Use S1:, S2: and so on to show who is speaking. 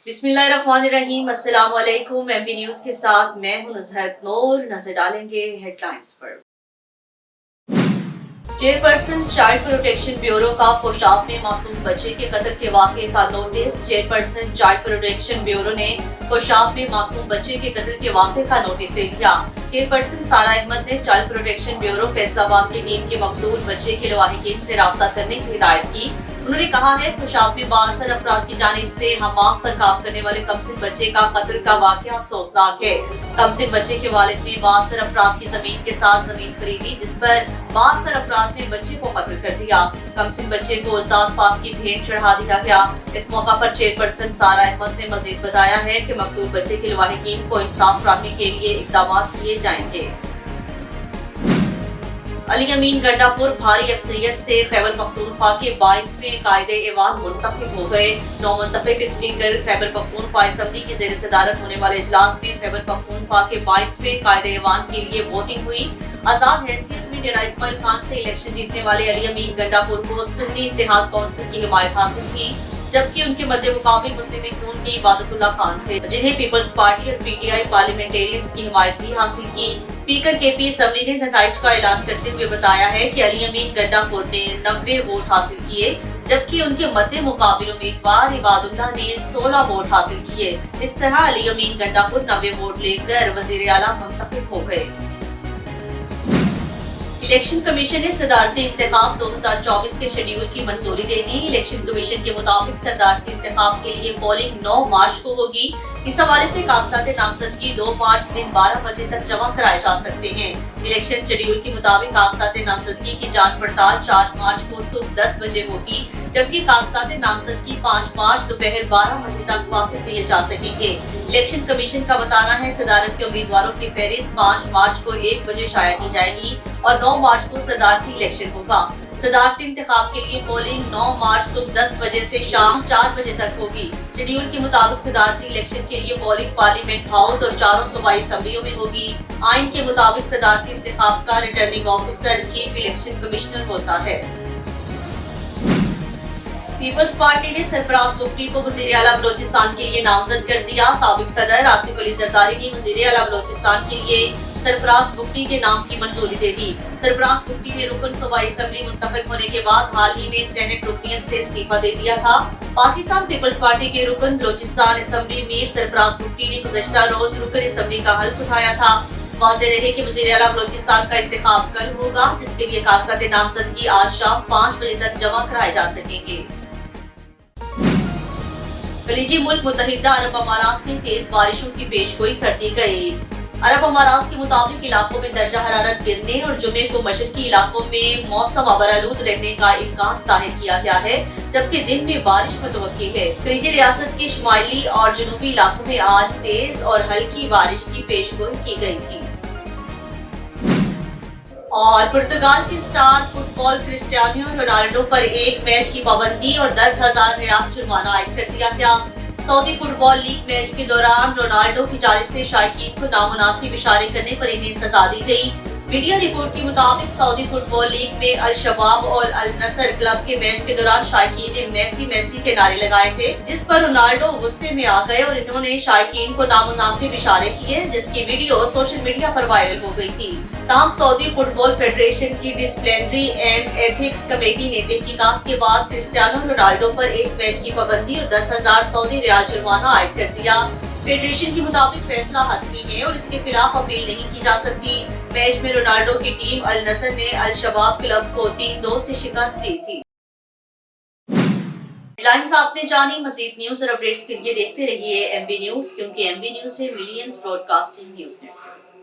S1: बिस्मिल्लाहिर्रहमानिर्रहीम, अस्सलाम वालेकुम। एमपी न्यूज के साथ मैं हूं नुज़हत नूर। नजर डालेंगे हेडलाइंस पर। चेयरपर्सन चाइल्ड प्रोटेक्शन ब्यूरो का पोशाक में मासूम बच्चे के कत्ल के वाक़े का notice. Chairperson child protection bureau ने पोशाक में मासूम बच्चे के कत्ल के वाक़े का नोटिस दे दिया। चेयरपर्सन सारा अहमद ने चाइल्ड प्रोटेक्शन ब्यूरो फैसलाबाद की टीम के मकतूल बच्चे के लवाहिकीन से राब्ता करने की हिदायत की। उन्होंने कहा है पोशाक में बाअसर अफराद की जानिब से हमाम पर काम करने वाले कमसिन बच्चे का कत्ल का वाक़या अफसोसनाक है। कमसिन बच्चे के वालिद ने बाअसर अफराद की जमीन के साथ जमीन खरीदी, जिस पर बाअसर अफराद ने बच्चे को कत्ल कर दिया। कमसिन बच्चे को उस्ताद पाक की भेंट चढ़ा दिया गया। इस मौका पर चेयरपर्सन सारा अहमद ने मजीद बताया है कि मकतूल बच्चे के लवाहिकीन को इंसाफ फराहमी के लिए इक़दाम किए जाएंगे। अली अमीन गंडापुर भारी अक्सरियत से खैबर पख्तूनख्वा के 22वें कायदे-ए-ऐवान मुंतखब हो गए। नौमुंतखब स्पीकर खैबर पख्तूनख्वा असम्बली की ज़ेर सदारत होने वाले इजलास में खैबर पख्तूनख्वा के 22वें कायदे-ए-ऐवान के लिए वोटिंग हुई। आजाद हैसियत में डेरा इस्माइल खान से इलेक्शन जीतने वाले अली अमीन गंडापुर को सुन्नी इत्तेहाद काउंसिल की हिमायत हासिल थी, जबकि उनके मध्य मुकाबले मुस्लिम खून के इबादतुल्लाह खान थे, जिन्हें पीपल्स पार्टी और पीटीआई पार्लियामेंटेरियंस की हिमायत भी हासिल की। स्पीकर केपी असम्बली ने नताइज का ऐलान करते हुए बताया है कि अली अमीन गंडापुर ने 90 वोट हासिल किए, जबकि उनके मध्य मुकाबले उम्मीदवार इबादुल्लाह ने 16 वोट हासिल किए। इस तरह अली अमीन गंडापुर 90 वोट लेकर वजीर आला मुंतखब हो गए। इलेक्शन कमीशन ने सदारती इंतखाब 2024 के शेड्यूल की मंजूरी दे दी। इलेक्शन कमीशन के मुताबिक सदारती इंतखाब के लिए पोलिंग 9 मार्च को होगी। इस हवाले से कागजात नामजदगी 2 मार्च दिन 12 बजे तक जमा कराए जा सकते हैं। इलेक्शन शेड्यूल के मुताबिक कागजात नामजदगी की जांच पड़ताल 4 मार्च को सुबह 10 बजे होगी, जबकि कागजात नामजदगी 5 मार्च दोपहर 12 बजे तक वापस लिए जा सकेंगे। इलेक्शन कमीशन का बताना है सदारत के उम्मीदवारों की फहरिस्त 5 मार्च को 1 बजे शाया की जाएगी और 9 मार्च को सदारती इलेक्शन होगा। सदारती इंतखाब के लिए पोलिंग 9 मार्च सुबह 10 बजे से शाम 4 बजे तक होगी। शेड्यूल के मुताबिक सदारती इलेक्शन के लिए पोलिंग पार्लियामेंट हाउस और 4 सूबाई असम्बलियों में होगी। आइन के मुताबिक सदारती इंतखाब का returning officer chief election commissioner होता है। पीपल्स पार्टी ने सरफराज बुगटी को वजीर आला बलोचिस्तान के लिए नामजद कर दिया। साबिक सदर आसिफ अली जरदारी ने वजीर आला बलोचिस्तान के लिए सरफराज बुगटी के नाम की मंजूरी दे दी। सरफराज बुगटी ने रुकन सूबाई असम्बली मुंतखब होने के बाद हाल ही में सेनेट रुकनियत से इस्तीफा दे दिया था। पाकिस्तान पीपल्स पार्टी के रुकन बलोचिस्तान असम्बली मीर सरफराज बुगटी ने गुज़श्ता रोज रुकन असम्बली का हल्फ उठाया था। वाज़ेह रहे कि वज़ीर आला बलोचिस्तान का इंतखाब कल होगा, जिसके लिए कागजात नामजदगी आज शाम 5 बजे तक जमा कराए जा सकेंगे। खलीजी मुल्क मुत्तहिदा अरब अमारात में तेज बारिशों की पेशगोई कर दी गई। अरब अमारात के मुताबिक इलाकों में दर्जा हरारत गिरने और जुमे को मशरकी इलाकों में मौसम अबरालूद रहने का इम्कान जाहिर किया गया है, जबकि दिन में बारिश मुतवक्की है। खलीजी रियासत के शुमाली और जुनूबी इलाकों में आज तेज और हल्की बारिश की पेशगोई की गई थी। और पुर्तगाल के स्टार फुटबॉल क्रिस्टियानो रोनाल्डो पर एक मैच की पाबंदी और 10,000 रियाल जुर्माना आयद कर दिया गया। सऊदी फुटबॉल लीग मैच के दौरान रोनाल्डो की जानिब से शायकीन को नामुनासिब इशारे करने पर इन्हें सजा दी गई। मीडिया रिपोर्ट के मुताबिक सऊदी फुटबॉल लीग में अल शबाब और अल नसर क्लब के मैच के दौरान शायकीन ने मेसी मेसी के नारे लगाए थे, जिस पर रोनाल्डो गुस्से में आ गए और इन्होंने शायकीन को नामुनासिब इशारे किए, जिसकी वीडियो सोशल मीडिया पर वायरल हो गई थी। ताहम सऊदी फुटबॉल फेडरेशन की डिसिप्लिनरी एंड एथिक्स कमेटी ने तहकीकात के बाद क्रिस्टियानो रोनाल्डो पर एक मैच की पाबंदी और 10,000 सऊदी रियाल जुर्माना आयद कर दिया। फेडरेशन के मुताबिक फैसला हतमी है और इसके खिलाफ अपील नहीं की जा सकती। मैच में रोनाल्डो की टीम अल नसर ने अल शबाब क्लब को 3-2 से शिकस्त दी थी। हेडलाइंस आपने जानी। मजीद न्यूज और अपडेट्स के लिए देखते रहिए एमबी न्यूज, क्योंकि एमबी न्यूज है मिलियंस ब्रॉडकास्टिंग न्यूज नेटवर्क।